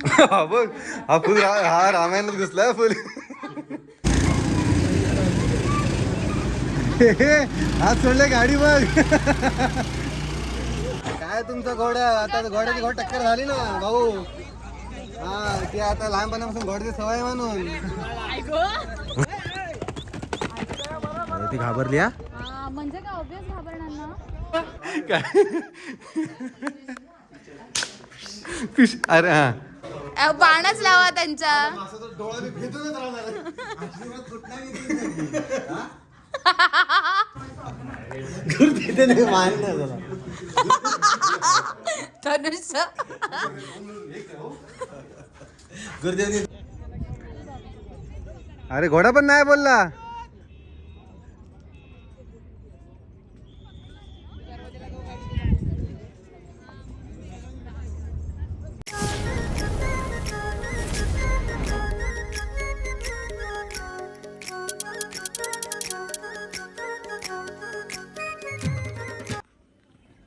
बघ हा फुल हा रामायणात घुसलाय फुल. हात सोडले गाडी बघ. काय तुमचा घोडा आता घोड्याची घोड टक्कर झाली ना भाऊ. हा ती आता लहानपणापासून घोड्याची सवय म्हणून ती घाबरली. हा म्हणजे काय ऑब्वियस घाबरणार ना. काय अरे हा बाणच लावा त्यांचा. धनुष्य अरे घोडा पण नाही बोलला.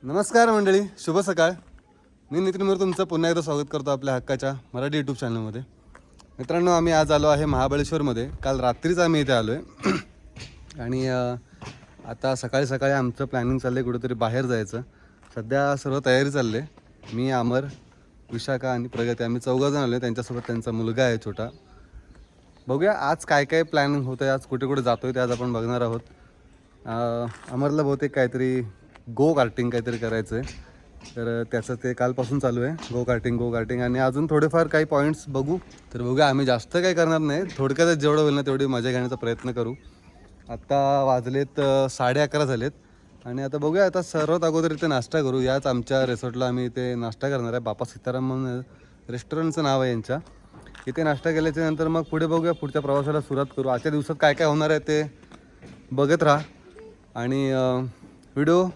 नमस्कार मंडळी, शुभ सकाळ. मी नितीन मोरे तुमचं पुन्हा एकदा स्वागत करतो आपल्या हक्काच्या मराठी यूट्यूब चॅनलमध्ये. मित्रांनो, आम्ही आज आलो आहे महाबळेश्वरमध्ये. काल रात्रीच आम्ही इथे आलो आहे आणि आता सकाळी सकाळी आमचं प्लॅनिंग चाललं आहे कुठेतरी बाहेर जायचं. सध्या सर्व तयारी चालली आहे. मी, अमर, विशाखा आणि प्रगती आम्ही चौघजण आलो आहे. त्यांच्यासोबत त्यांचा मुलगा आहे छोटा. बघूया आज काय काय प्लॅनिंग होतं आहे, आज कुठे कुठे जातो आहे ते आज आपण बघणार आहोत. अमरला बहुतेक काहीतरी गो कार्टिंग काहीतरी करायचं आहे, तर त्याचं ते कालपासून चालू आहे. गो कार्टिंग आणि अजून थोडेफार काही पॉईंट्स बघू. तर बघूया, आम्ही जास्त काही करणार नाही, थोडक्यातच जेवढं होईल ना तेवढी मजा घेण्याचा प्रयत्न करू. आत्ता वाजलेत 11:30 झालेत आणि आता बघूया. आता सर्वात अगोदर इथे नाश्ता करू. याच आमच्या रिसॉर्टला आम्ही इथे नाश्ता करणार आहे. बापा सीताराम म्हणून रेस्टॉरंटचं नाव आहे यांच्या. इथे नाश्ता केल्याच्या नंतर मग पुढे बघूया, पुढच्या प्रवासाला सुरुवात करू. आजच्या दिवसात काय काय होणार आहे ते बघत राहा आणि व्हिडिओ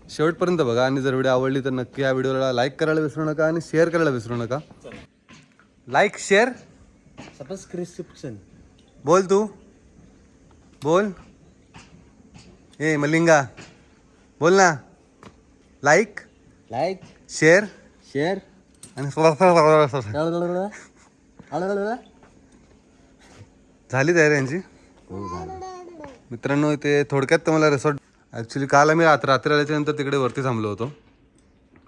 शेवटपर्यंत बघा. आणि जर व्हिडिओ आवडली तर नक्की या व्हिडिओला लाईक करायला विसरू नका आणि शेअर करायला विसरू नका. Like, share, subscription. बोल तू बोल. ए मलिंगा बोल ना. लाईक शेअर आणि झाली तयारी यांची. मित्रांनो, इथे थोडक्यात तुम्हाला रिसॉर्ट ॲक्च्युली काल आम्ही रात्री आल्याच्या नंतर तिकडे वरती थांबलो होतो,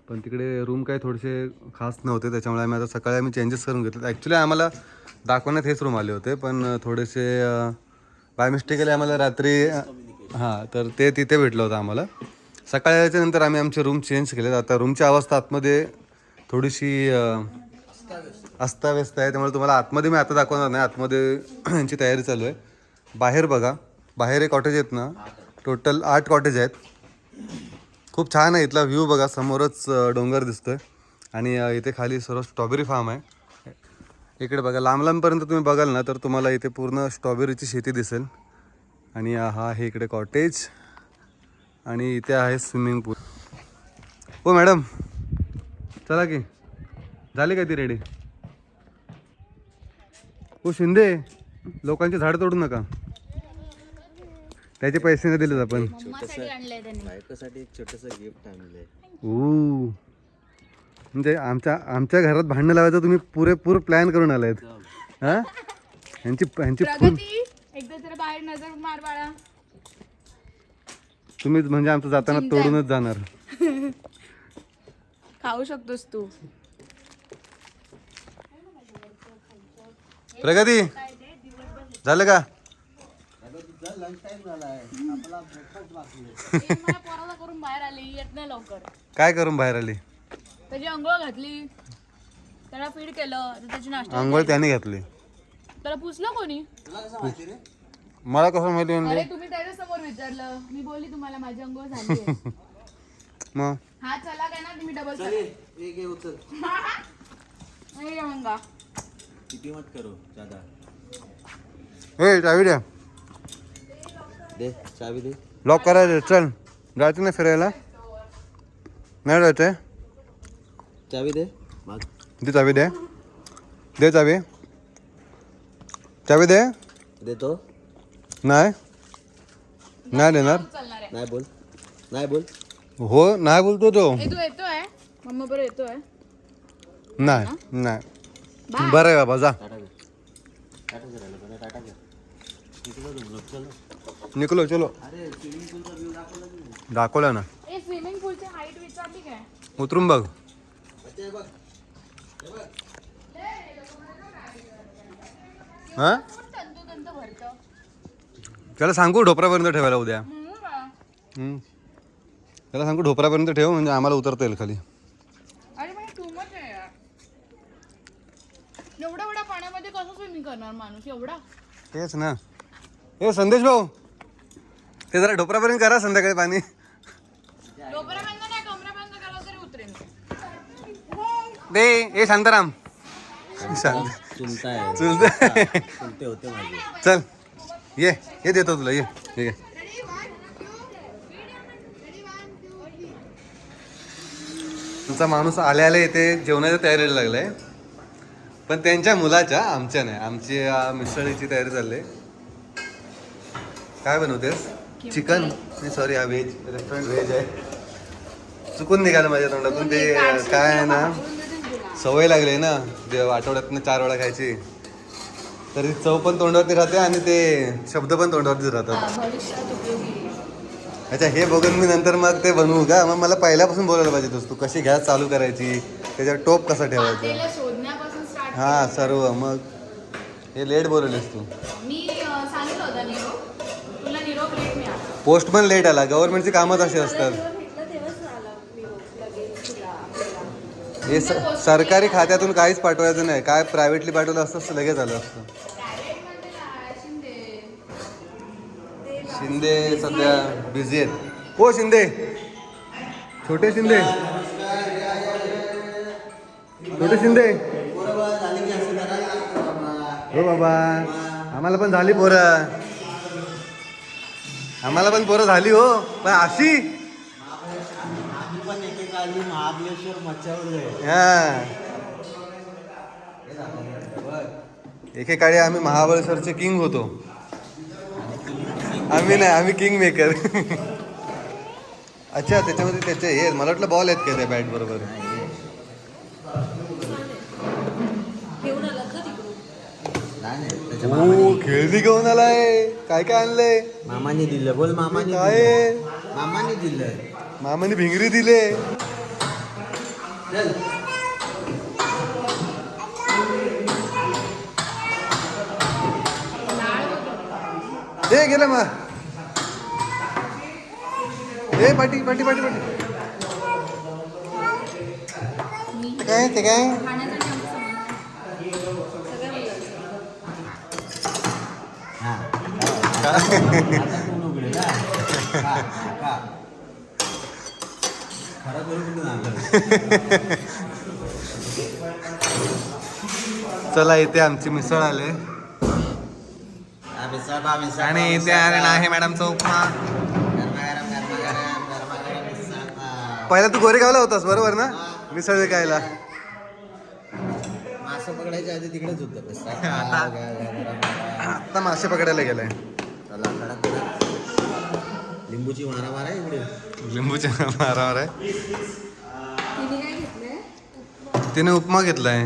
पण तिकडे रूम काही थोडेसे खास नव्हते, त्याच्यामुळे आम्ही आता सकाळी आम्ही चेंजेस करून घेतले. ॲक्च्युली आम्हाला दाखवण्यात हेच रूम आले होते, पण थोडेसे बाय मिस्टेकली आम्हाला रात्री तर ते तिथे भेटलं होतं आम्हाला. सकाळी आल्याच्या नंतर आम्ही आमचे रूम चेंज केलेत. आता रूमची अवस्था आतमध्ये थोडीशी अस्ताव्यस्त आहे, त्यामुळे तुम्हाला आतमध्ये मी आता दाखवणार नाही. आतमध्ये यांची तयारी चालू आहे. बाहेर बघा, बाहेर एक कॉटेज आहेत ना, टोटल 8 कॉटेज आहेत. खूप छान आहे. इथला व्ह्यू बघा, समोरच डोंगर दिसतोय आणि इथे खाली सर्व स्ट्रॉबेरी फार्म आहे. इकडे बघा, लांब लांबपर्यंत तुम्ही बघाल ना तर तुम्हाला इथे पूर्ण स्ट्रॉबेरीची शेती दिसेल. आणि हा आहे इकडे कॉटेज आणि इथे आहे स्विमिंग पूल. हो मॅडम, चला की, झाली का ती रेडी? हो शिंदे, लोकांचे झाड तोडू नका, त्याचे पैसे नाही दिलेत आपण. बायकोसाठी एक छोटंसं गिफ्ट आणलंय. म्हणजे आमच्या घरात भांडणं लावायचं तुम्ही पुरेपूर प्लॅन करून आलायत. हा, ह्यांची एकदा जरा बाहेर नजर मार बाळा. तुम्ही म्हणजे आमचं जाताना तोडूनच जाणार. खाऊ शकतोस तू. प्रगती झालं का? करून बाहेर आली, येत नाही लवकर. काय करून बाहेर आली? त्याची अंघोळ घातली, त्याला फीड केलं, त्याची नाश्ता. अंघोळ त्याने घातली, त्याला पुसलं कोणी? मला कसं माहिती? अरे तुम्ही त्याच्या समोर विचारलं, मी बोलली तुम्हाला माझी अंघोळ झाली. मग हा चला काय ना, तुम्ही डबल मंगा किती मत करू दादा? ए चावी द्या, दे चावी दे. लॉक करायचं. चल जायचं नाही फिरायला? नाही जायचंय? चावी दे माग. दे चावी, दे चावी, चावी दे. देतो. नाही देणार. नाही बोल. हो नाही बोलतो तो. तू येतोय मम्मा बरोबर येतोय. नाही बरं आहे बाबा जा. टाटा कर. टाटा करायला बरं टाटा कर. किती वाजून ब्लॉग चलो. निकलो चलो. अरे स्विमिंग पूलचा व्ह्यू दाखवला की नाही? दाखवलं ना. ए स्विमिंग पूलची हाईट विचारली काय? उतरून बघ. अच्छा, हे बघ. हे बघ. हा तंतू भरतं. त्याला सांगू ढोपरापर्यंत ठेवायला उद्या. म्हणून का? त्याला सांगू ढोपरापर्यंत ठेव म्हणजे आम्हाला उतरता येईल खाली. अरे पण टू मच आहे यार. एवढ्या पाण्यामध्ये कसं स्विमिंग करणार माणूस एवढा? तेच ना. ए संदेश भाऊ ते जरा ढोपरापर्यंत करा संध्याकाळी पाणी. डोकऱ्यापर्यंत नाही कमरेपर्यंत गेला तरी उतरेन. दे ए शांताराम. शांत चुलता आहे. चुलते चुलते होते माझे. चल ये देतो तुला ये ठीक आहे. तुमचा माणूस आल्या येते जेवणाच्या तयारीला लागलाय पण त्यांच्या मुलाच्या आमच्या नाही. आमची मिसळीची तयारी चालली आहे. काय बनवतेस? चिकन नाही सॉरी हा व्हेज रेस्टॉरंट व्हेज आहे. चुकून निघालं माझ्या तोंडातून ते काय आहे ना सवय लागली ना आठवड्यातनं 4 वेळा खायची तरी चव पण तोंडावरती राहते आणि ते शब्द पण तोंडावरती राहतात. भविष्यात उपयोगी. अच्छा हे बघून मी नंतर मग ते बनवू का? मग मला पहिल्यापासून बोलायला पाहिजे तू कशी गॅस चालू करायची त्याच्यावर टोप कसा ठेवायचा पातेलं शोधण्यापासून स्टार्ट. हा सर्व. मग हे लेट बोलवलीस तू. मी सांगितलं होतं निरोप. तुला निरोप लेट मिळाला. पोस्ट पण लेट आला. गव्हर्नमेंटची कामच अशी असतात. हे सरकारी खात्यातून काहीच पाठवायचं नाही. काय प्रायव्हेटली पाठवलं असतं लगेच आलं असतं. शिंदे सध्या बिझी आहेत. हो शिंदे छोटे शिंदे हो बाबा आम्हाला पण झाली पोरं. आम्हाला पण पोरं झाली हो पण अशी पण एकेकाळी महाबळेश्वर मच्छावर हा एकेकाळी आम्ही महाबळेश्वरचे किंग होतो. आम्ही किंग मेकर. अच्छा त्याच्यामध्ये त्याचे हे मला वाटलं बॉल आहेत का त्या बॅट बरोबर. हो खेळणी घेऊन आलाय. काय काय आणलंय? मामाने दिलं बोल. मामाने काय मामाने दिलं. मामाने भिंगरी दिले. चल हे गेलं मग हे पाटी पाटी पाटी पाटी काय ते काय चला इथे आमची मिसळ आले आणि इथे आले नाही मॅडमचा उपमा. पहिला तू गोरेगावला होतास बरोबर ना मिसळ विकायला. मासे पकडायच्या आधी तिकडेच होतं. आता मासे पकडायला गेलाय. लिंबूची मारामार आहे इकडे. लिंबूच्या मारावर आहे. तिने उपमा घेतलाय.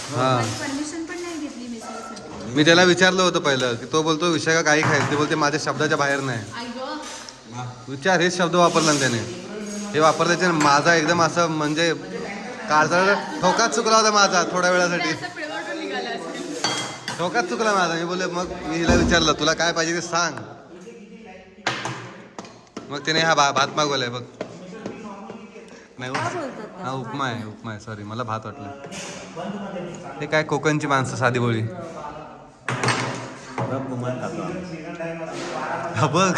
हा परमिशन पण नाही घेतली मिसळसाठी. मी त्याला विचारलं होतं पहिलं की तो बोलतो विषय का काही खायचं. ते बोलते माझ्या शब्दाच्या बाहेर नाही. आई गं. विचार हेच शब्द वापरला ना त्याने. हे वापरल्याचे माझा एकदम असं म्हणजे काळजा ठोकाच चुकला होता माझा थोड्या वेळासाठी. असं पिळवटून निघालं असेल. ठोकाच चुकला माझा. मी बोलले मग मी हिला विचारलं तुला काय पाहिजे ते सांग. मग तिने हा भात मागवलाय बघ. नाही हा उपमा आहे सॉरी मला भात वाटलं. हे काय कोकणची माणसं साधी बोळी. हा बघ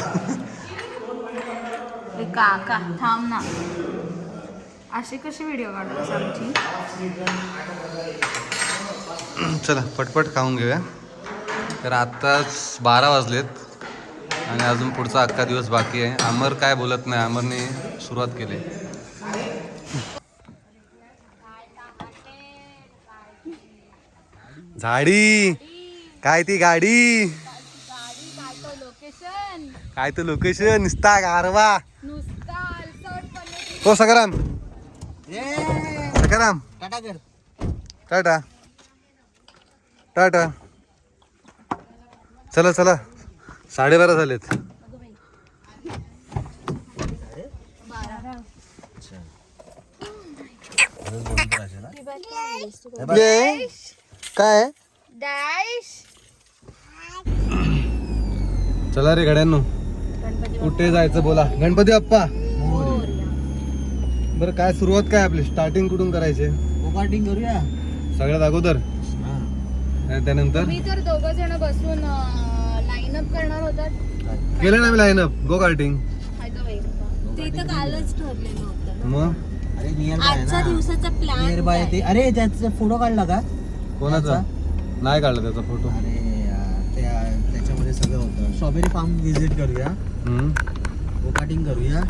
काका थांब ना. अशी कशी व्हिडिओ काढतो आमची. चला पटपट खाऊन घेऊया. तर आत्ताच 12 वाजलेत आणि अजून पुढचा अख्खा दिवस बाकी आहे. अमर काय बोलत नाही. अमरने सुरुवात केली. झाडी काय ती गाडी काय तो लोकेशन निसता गारवा. हो सगळ्यां सखाराम टाटा कर. टाटा टाटा. चला चला 12:30 झालेत. ये काय चला रे गड्यांनो, कुठे जायचं बोला. गणपती बाप्पा. बरं काय सुरुवात काय आपली, स्टार्टिंग कुठून करायचे? गोकाटिंग करूया सगळ्यात अगोदर आणि त्यानंतर मी तर दोघं जण बसून लाईन अप करणार होतात. केलं ना मी लाईन अप गो कार्टिंग. ते तर कालच ठरलेलं होतं. मग अरे नियर बाय आजच्या दिवसाचा प्लॅन नियर बाय ते. अरे त्याचा फोटो काढला का? कोणाचा नाही काढला त्याचा फोटो. अरे त्याच्यामध्ये सगळं होतं. स्ट्रॉबेरी फार्म विजिट करूया, गोकाटिंग करूया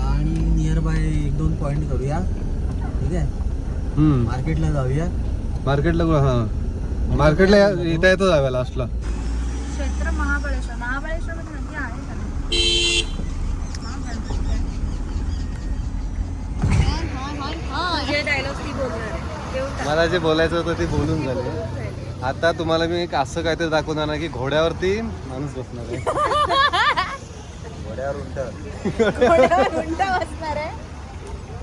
आणि नियर बाय 1-2 पॉइंट करूया. ठीक आहे. मार्केटला जाऊया. मार्केटला मार्केटला येता येतं जाव्या लास्टला. क्षेत्र महाबळेश्वर. महाबळेश्वर मध्ये नदी आहे का? जे डायलॉग ती बोलणार आहे. मला जे बोलायचं होतं ते बोलून झाले. आता तुम्हाला मी एक असं काहीतरी दाखवणार ना की घोड्यावरती माणूस बसणार आहे. घोड्यावर उंट. बसणार आहे.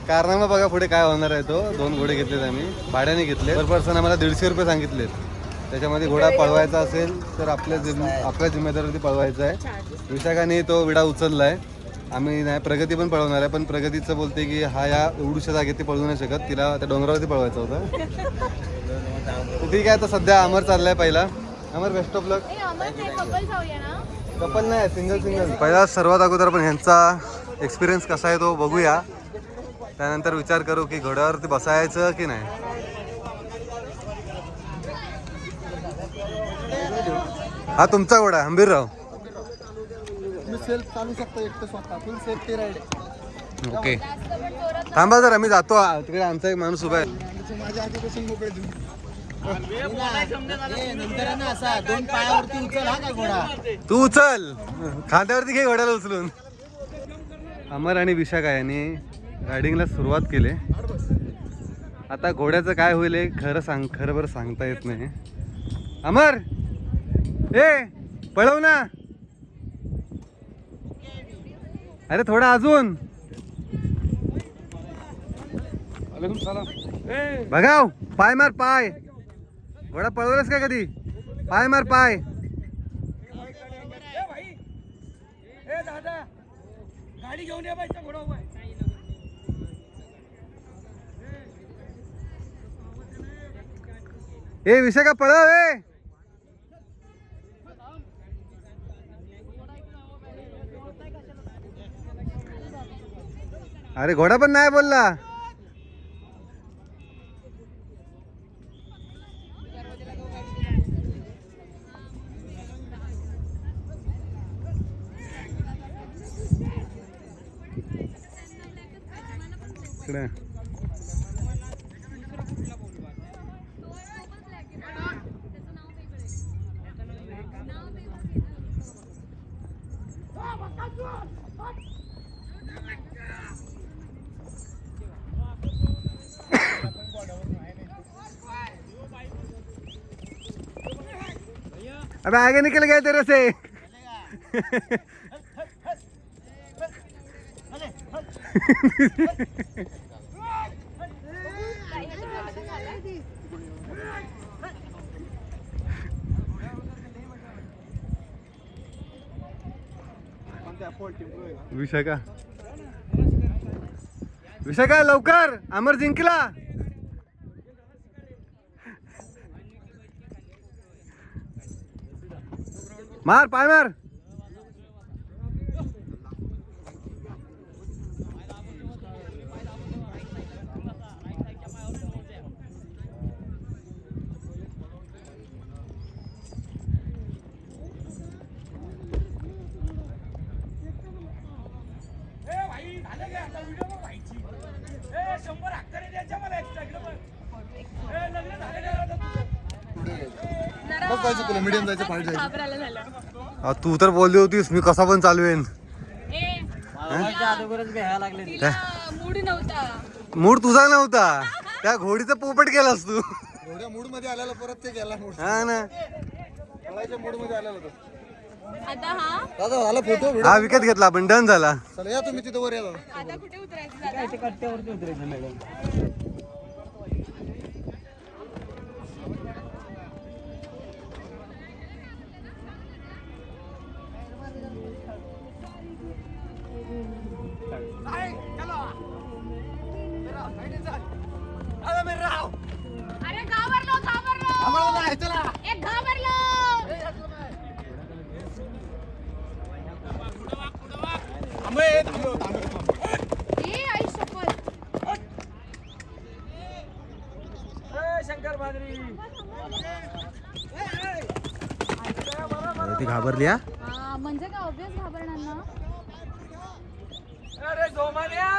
कारनामा बघा पुढे काय होणार आहे तो. 2 घोडे घेतलेत आम्ही, भाड्याने घेतले. पर पर्सन आम्हाला 150 रुपये सांगितलेत. त्याच्यामध्ये घोडा पळवायचा असेल तर आपल्या जिम्मेदारीवरती पळवायचा आहे. विशाखाने तो विडा उचललाय. आम्ही नाही प्रगती पण पळवणार आहे, पण प्रगतीचं बोलते की हा या एवढूशा जागेत ती पळवू नाही शकत, तिला त्या डोंगरावरती पळवायचं होतं. ठीक आहे. तर सध्या अमर चाललाय पहिला. अमर बेस्ट ऑफ लक. कपल नाही, सिंगल सिंगल. पहिला सर्वात अगोदर पण ह्यांचा एक्सपिरियन्स कसा आहे तो बघूया. त्यानंतर विचार करू की घोड्यावरती बसायचं की नाही. हा तुमचा घोडा हंबीरराव. सेल्फ चालू शकतो एकटं स्वतः. फुल सेफ्टी राईड. ओके थांबा जरा, मी जातो. तिकडे आमचा एक माणूस उभा आहे. माझ्या आधीपासून मोकळे नंतर ना असा 2 पायावरती उचल हा का घोडा. तू उचल, खांद्यावरती घे घोड्याला उचलून. अमर आणि विशाखा यांनी रायडिंगला सुरुवात केली. आता घोड्याचं काय होईल हे खरं बरं सांगता येत नाही. अमर ए पळव ना. अरे थोडा अजून बघाव. पाय मार पाय. घोडा पळवलंस का कधी? पाय मार पाय. गाडी घेऊन या बाईचा घोडा उभा आहे. ए विशाखा पळव. ए अरे घोडा पण नाही बोलला. इकडे अबे आगे निकल गए तेरे से. विशाखा विशाखा लवकर. अमर जिंकला. मार पाय मार. मीडियम जायचं पाहिजे. तू तर बोलली होतीस मी कसा पण चालवेन. अगोदरच भ्यायला लागले. मूड नव्हता. मूड तुझा नव्हता, त्या घोडीचा पोपट केलास तू. एवढ्या मूड मध्ये आलेला परत ते गेला मूड. हा ना, मूड मध्ये आलेला तो. आता हा दादा झाला फोटो हा विकत घेतला आपण, डन झाला. चला या तुम्ही तिथे वर या दादा. आता कुठे उतरायचं दादा? कट्ट्यावरती उतरायचं मॅडम. अरे घाबरलो एक घाबरलो. ए आई शपथ. शंकर बादरी ती घाबरली हा. हा म्हणजे काय ऑब्वियस घाबरणार ना. अरे जोमान्या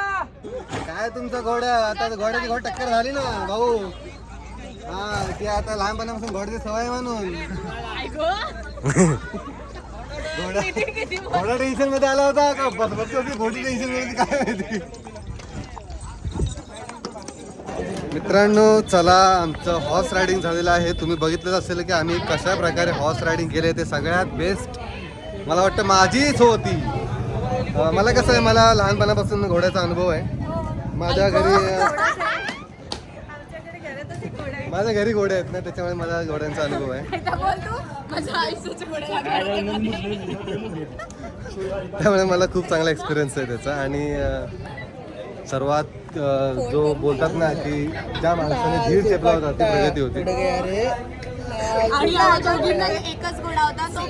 काय तुमचा घोडा, आता घोड्याची घोड टक्कर झाली ना भाऊ. हा ते आता लहानपणापासून घोड्याची सवय म्हणून घोडा टेन्शन मध्ये आला होता का घोडी टेन्शन मध्ये काय माहिती. मित्रांनो चला, आमचं हॉर्स रायडिंग झालेलं आहे. तुम्ही बघितलंच असेल की आम्ही कशा प्रकारे हॉर्स रायडिंग केले. ते सगळ्यात बेस्ट मला वाटतं माझीच होती. मला कसं आहे, मला लहानपणापासून घोड्याचा अनुभव आहे. माझ्या घरी घोडे आहेत ना, त्याच्यामुळे मला घोड्यांचा अनुभव आहे. त्यामुळे मला खूप चांगला एक्सपिरियन्स आहे त्याचा. आणि सर्वात जो बोलतात ना की ज्या माणसाने धीर चेपला होता ती प्रगती होती. एकच घोडा होता तो.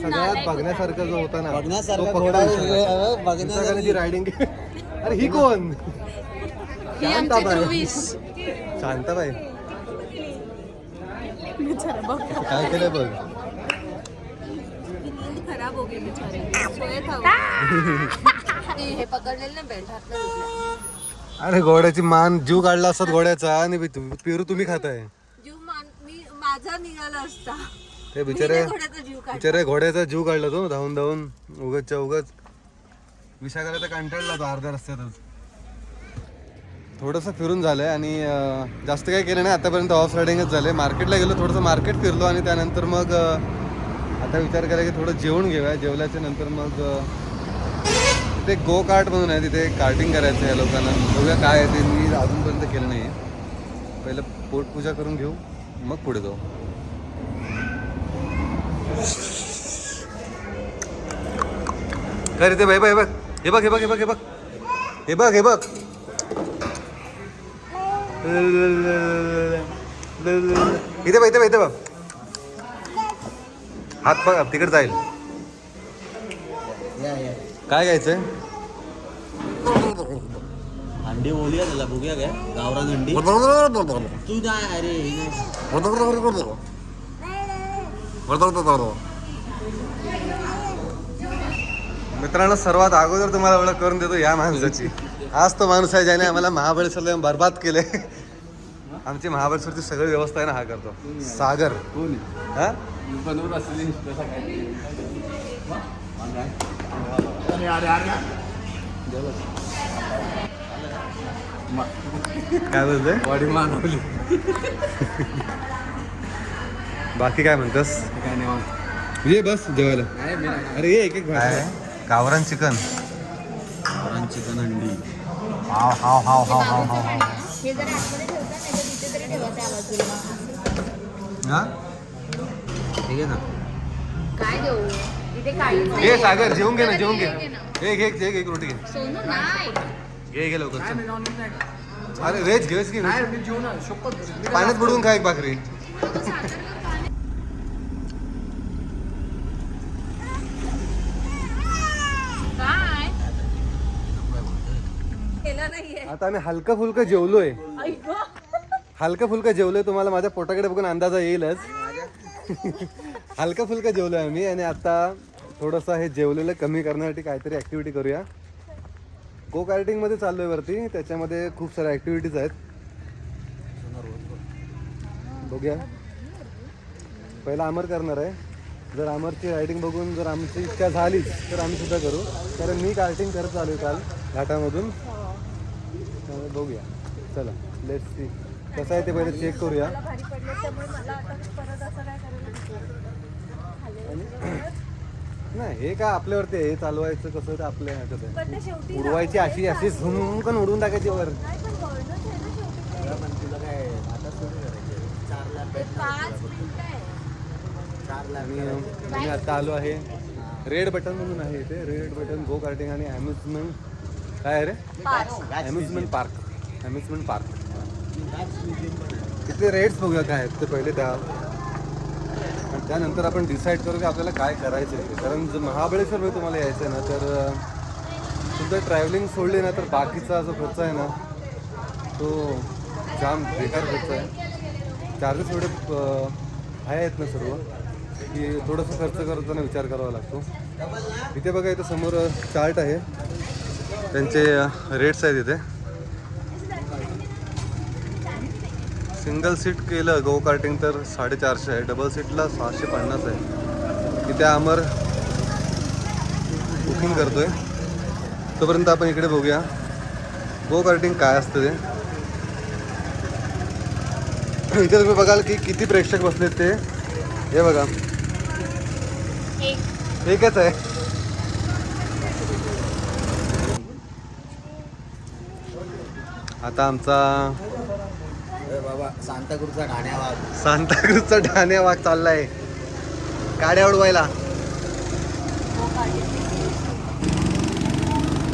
सगळ्यात बघण्यासारखं जो होता ना, बघण्यासारखं तो घोडा पकडा बघण्यासारखं. जी रायडिंग. अरे ही कोण? ही आमची ध्रुवीश. शांताबाई काय केलं बघ. खराब हो गई बिचारी. हे पकडलेलं ना बेल्ट हात. अरे घोड्याची मान, जीव काढला असतात घोड्याचा. आणि पेरू तुम्ही खाताय. जीव मी माझा निघाला असता. ते बिचारे घोड्याचा जीव काढ. बिचारे घोड्याचा जीव काढला तो धावून धावून. उगाचच्या उगाच विषा करायचा कंटाळला तो अर्ध्या रस्त्यातच. थोडंसं फिरून झालंय आणि जास्त काही केलं नाही आतापर्यंत. हॉर्स रायडिंगच झाले. मार्केटला गेलो, थोडंसं मार्केट फिरलो आणि त्यानंतर मग आता विचार केला की थोडं जेवण घेऊया. जेवल्याच्या नंतर मग तिथे गो कार्ट म्हणून आहे, तिथे कार्टिंग करायचं आहे लोकांना. बघूया काय आहे ते. मी अजूनपर्यंत केलं नाही आहे. पहिलं पोटपूजा करून घेऊ, मग पुढे जाऊ. काय रे ते बाई बाई बघ, हे बघ हे बघ हे बघ हे बघ हे बघ हे बघ. इथे बघ इथे बघ इथे बघ. हात बघ तिकडे जाईल. काय घ्यायचंय? अंडी बोलूया त्याला, बघूया काय गावरान अंडी. तू नाही अरे मित्रांनो, सर्वात अगोदर तुम्हाला ओळख करून देतो या माणसाची. आज तो माणूस आहे ज्याने आम्हाला महाबळेश्वरला बरबाद केले. आमची महाबळेश्वरची सगळी व्यवस्था आहे ना हा करतो. सागर हा काय बोलतोय? बॉडी मानवली. बाकी काय म्हणतोस? काय नाही ये बस जेवायला. अरे ये एक एक काय गावरान चिकन. गावरान चिकन अंडी. हाव हाव हाव हाव हाव हाव हाव. हे जर आतमध्ये ठेवता नाही तर तिथे तरी ठेवा त्या बाजूला. हा ठीक आहे ना. काय देऊ इथे काही ये सागर जेवून घे ना, जेवून घे. एक एक एक एक रोटी घे. सोनू नाही. घे घे लवकर चल. अरे व्हेज घे व्हेज घे. पाण्यात बुडवून खा एक भाकरी. काय केलं नाहीये. आता आम्ही हलकं फुलकं जेवलोय. हलकं फुलकं जेवलोय. तुम्हाला माझ्या पोटाकडे बघून अंदाजा येईलच. हलकं फुलकं जेवलोय आम्ही. आणि आता थोडंसं हे जेवलेलं कमी करण्यासाठी काहीतरी ॲक्टिव्हिटी करूया. गो कार्टिंगमध्ये चाललोय वरती. त्याच्यामध्ये खूप साऱ्या ॲक्टिव्हिटीज आहेत. बघूया. पहिला अमर करणार आहे. जर अमरची रायडिंग बघून जर आमची इच्छा झाली तर आम्ही सुद्धा करू. कारण मी कार्टिंग करत चालू काल घाटामधून. त्यामुळे बघूया. चला लेट्स सी कसं आहे ते पहिले चेक करूया. भारी पडले त्यामुळे मला आता परत असं काय करायला नाही हे काय आपल्यावरती आहे, हे चालवायचं कसं ते आपल्या ह्याच्यात आहे. पण ते शेवटी उडवायची अशी अशी झुणकन उडून टाकायची वर. नाही पण गळणंच आहे ना शेवटी ते. पण तुला काय आता सुरू करायचे 4 लाख ते 5 मिनिटं आहे. 4 लाख आणि आता आलो आहे रेड बटन म्हणून आहे इथे. रेड बटन गो कार्टिंग आणि अम्युजमेंट काय आहे रे, अम्युजमेंट पार्क. अम्युजमेंट पार्क इथले रेट्स बघूया काय आहेत ते पहिले त्या, आणि त्यानंतर आपण डिसाईड करू की आपल्याला काय करायचं आहे. कारण जर महाबळेश्वरमध्ये तुम्हाला यायचं आहे ना तर तुमचं ट्रॅव्हलिंग सोडली ना तर बाकीचा जो खर्च आहे ना तो जाम बेकार खर्च आहे. चार्जेस एवढे आहेत ना सर्व की थोडंसं खर्च करताना विचार करावा लागतो. इथे बघा इथं समोर चार्ट आहे, त्यांचे रेट्स आहेत इथे. सिंगल सीट केलं गो कार्टिंग तर 450 आहे, डबल सीटला 650 आहे. इथे अमर बुकिंग करतोय. तोपर्यंत आपण इकडे बघूया गो कार्टिंग काय असतं ते. इथे तुम्ही बघाल की किती प्रेक्षक बसलेत ते. हे बघा एकच आहे. आता आमचा बाबा सांताक्रूजचा ठाण्यावाग सांताक्रूजचा ठाण्या वाघ चाललाय गाड्या उडवायला.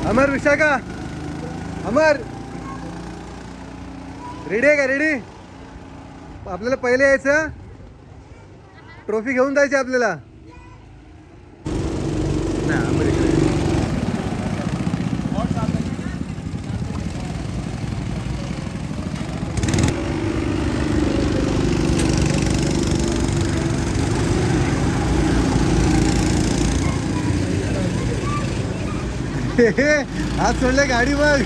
अमर विशाखा अमर रेडी आहे का? रेडी? आपल्याला पहिले यायचं, ट्रॉफी घेऊन जायची आपल्याला. नाही अमर इकडे. हात सोडले गाडी बघ.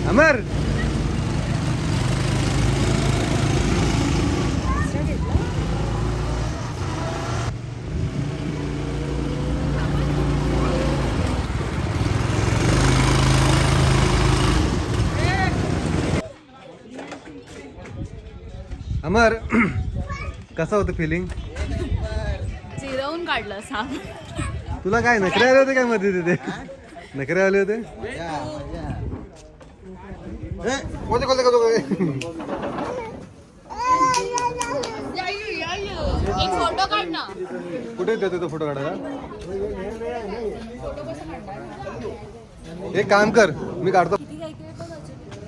अमर अमर कसं होतं फिलिंग? चिरवून काढलं सांग. तुला काय नखरे आले होते काय मध्ये तिथे? नखरे आले होते? एक फोटो काढ ना. कुठे देतो तो फोटो काढायला? एक काम कर मी काढतो.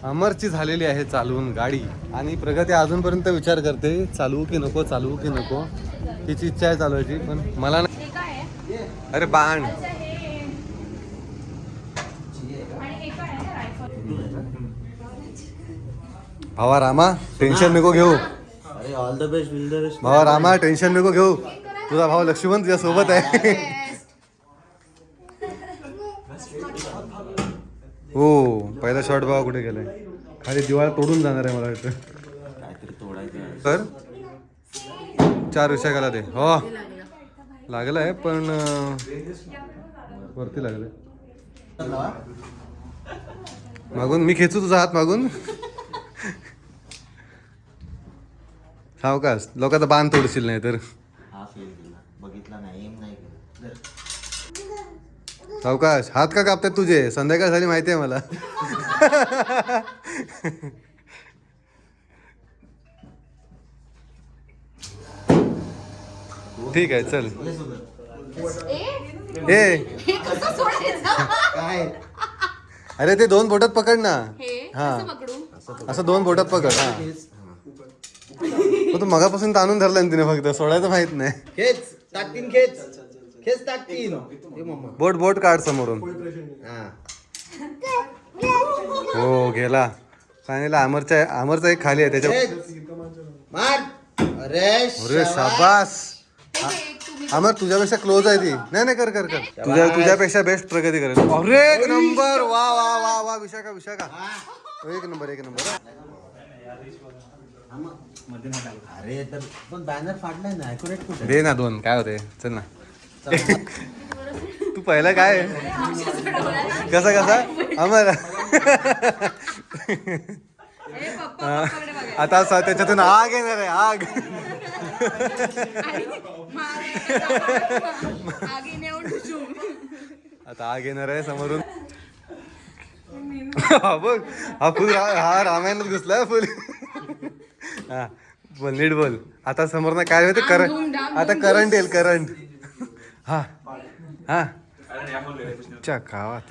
अमरची झालेली आहे चालवून गाडी आणि प्रगती अजूनपर्यंत विचार करते चालवू की नको, चालवू की नको. तिची इच्छा आहे चालवायची पण मला नाही. हे काय आहे? अरे बाण आणि हे काय आहे? रायफल. भावा रामा टेन्शन नको घेऊ. अरे all the best, will the best. भावा रामा टेन्शन नको घेऊ. तुझा भाऊ लक्ष्मण तुझ्या सोबत आहे. हो पहिला शॉट भावा कुठे गेलाय? खाली दिवाळ तोडून जाणार आहे मला वाटतं. काहीतरी तोडायचं. तर 4 विशाखाला दे. हो लागलं आहे पण वरती लागलंय. मागून मी खेचू तुझा हात मागून. सावकाश लोकांचा बाण तोडशील नाही तर. हा फेल केला, बघितला नाही, एम नाही केलं. सावकाश हात का कापतात तुझे? संध्याकाळ झाली माहिती आहे मला. ठीक आहे चल. ए काय अरे ते 2 बोटात पकड ना. हा कसं पकडू? असं 2 बोटात पकड. हा मग तू मगापासून ताणून धरला ना तिने, फक्त सोडायचं माहित नाही. खेच टाकतीन, खेच टाकतीन. हे मम्मा. बोट काढ समोरून. हा. हो गेला फायनली. अमरचा एक खाली आहे त्याच्या. खेच. मार. अरे अरे शाबास. अमर तुझ्यापेक्षा क्लोज आहे ती. नाही कर तुझ्यापेक्षा बेस्ट प्रगती करेल. अरे एक नंबर. वा वा वा वा. विशाखा एक नंबर. अरे तर पण बॅनर फाडलाय ना, ॲक्युरेट कुठे? दे ना 2. काय होते, चल ना. तू पहिला काय कसा अमर. आता त्याच्यातून आग येणार आहे. आग. आता आग येणार आहे समोरून. बघ हा रामायणात घुसला फुल. हा बोल, नीट बोल. आता समोर ना काय होते, आता करंट येईल. करंट. हा च्या गावात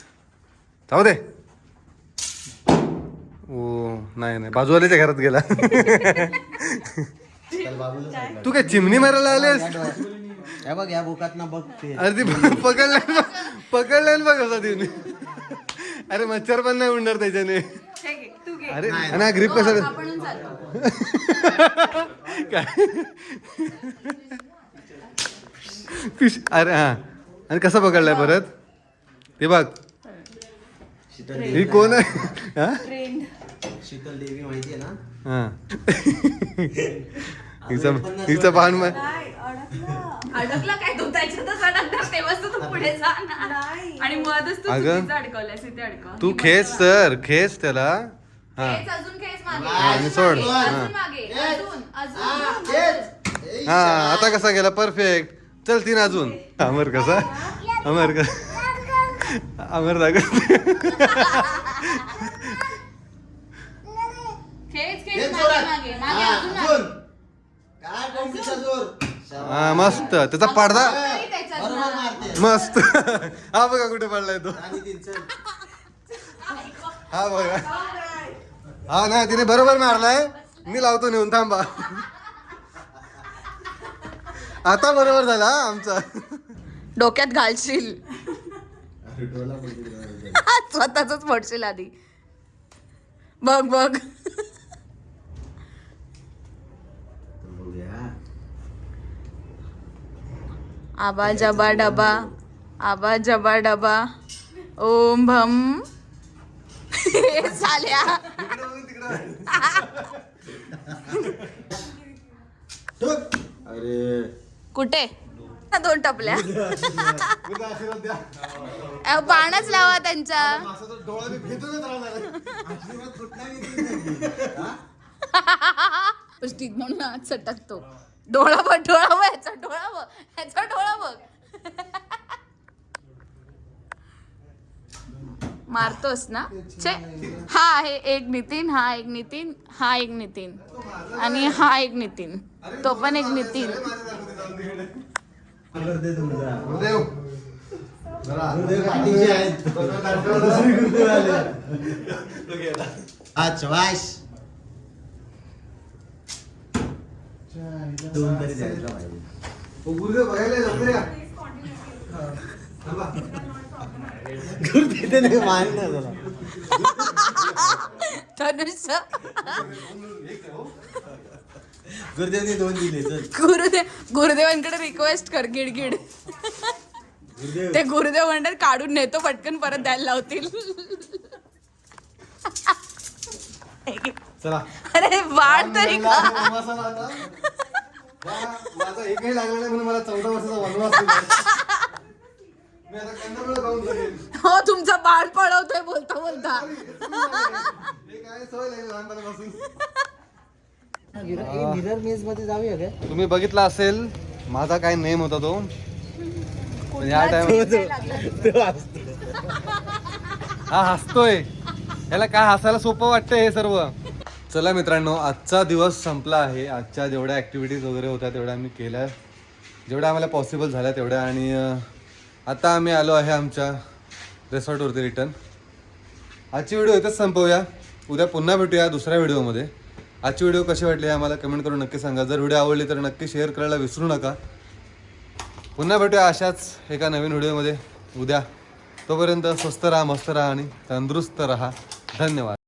जाऊ दे. ओ नाही बाजूवाल्याच्या घरात गेला. तू काय चिमणी मारायला आलेस? हे बघ या बोकात ना बघ ते. अरे ती पकडलं बघ असा तिने. अरे मच्छर पण नाही उडणार त्याच्याने. अरे आणि ग्रीप कसं काय फिश. अरे हा आणि कसं पकडलाय परत ते बघ. ही कोण आहे? शीतल देवी माहिती आहे ना? हा हिचं पान अडकला काय तू त्याच्यातच अडकणार, तेव्हाच तू पुढे जाणार आणि मधच तू चुकीचं अडकवलंयस. इथे अडकव. तू खेच त्याला. हा अजून खेच मागे. आणि सोड. अजून मागे. अजून. हा आता कसा गेला परफेक्ट. चल 3 अजून. अमर कसा अमर दाखव. खेच मागे अजून मागे. काय कोंबडीचा जोर. हा मस्त. त्याचा पडदा बरोबर मारते. मस्त. हा बघा कुठे पडलाय तो. आणि तिचं हा बघा. हा नाही तिने बरोबर मारलाय. मी लावतो नेऊन, थांबा. आता बरोबर झाला आमचा. डोक्यात घालशील. स्वतःच पडशील आधी. बघ. आबा जबा डबा ओम भम. झाल्या. अरे कुठे 2 टपल्या. बाणच लावा त्यांचा. म्हणून आज सटकतो. डोळा बघ याचा डोळा बघ. मारतोस ना. हा आहे एक नितीन, हा एक नितीन आणि हा एक नितीन. तो पण एक नितीन. दोन तरी द्यायला पाहिजे. धनुष्य गुरुदेवने 2 दिले. गुरुदेवांकडे रिक्वेस्ट कर. गिडगिड. ते गुरुदेव म्हणतात काढून नेतो पटकन, परत द्यायला लावतील. चला. अरे वाढ तरी का. माझा एकही लागला नाही म्हणून मला 14 वर्षाचा वनवास दिला. मी आता कंदमुळं खाऊन जगेन. हो तुमचा बाळ पळवतोय बोलता. हे काय सवय लागली लहानपणापासून. मिरर मेज मध्ये जाऊया काय? तुम्ही बघितला असेल माझा काय नेम होता तो. पण ह्या टाइम हा हसतोय. ह्याला काय हसायला सोपं वाटतंय हे सर्व. चला मित्रांनो, आजचा दिवस संपला आहे. आजच्या जेवढ्या ॲक्टिव्हिटीज वगैरे होत्या तेवढ्या आम्ही केल्या, जेवढ्या आम्हाला पॉसिबल झाल्या तेवढ्या. आणि आता आम्ही आलो आहे आमच्या रिसॉर्टवरती रिटर्न. आजची व्हिडिओ इथंच संपवूया. उद्या पुन्हा भेटूया दुसऱ्या व्हिडिओमध्ये. आजची व्हिडिओ कशी वाटली आम्हाला कमेंट करून नक्की सांगा. जर व्हिडिओ आवडली तर नक्की शेअर करायला विसरू नका. पुन्हा भेटूया अशाच एका नवीन व्हिडिओमध्ये उद्या. तोपर्यंत स्वस्त राहा, मस्त राहा आणि तंदुरुस्त राहा. धन्यवाद.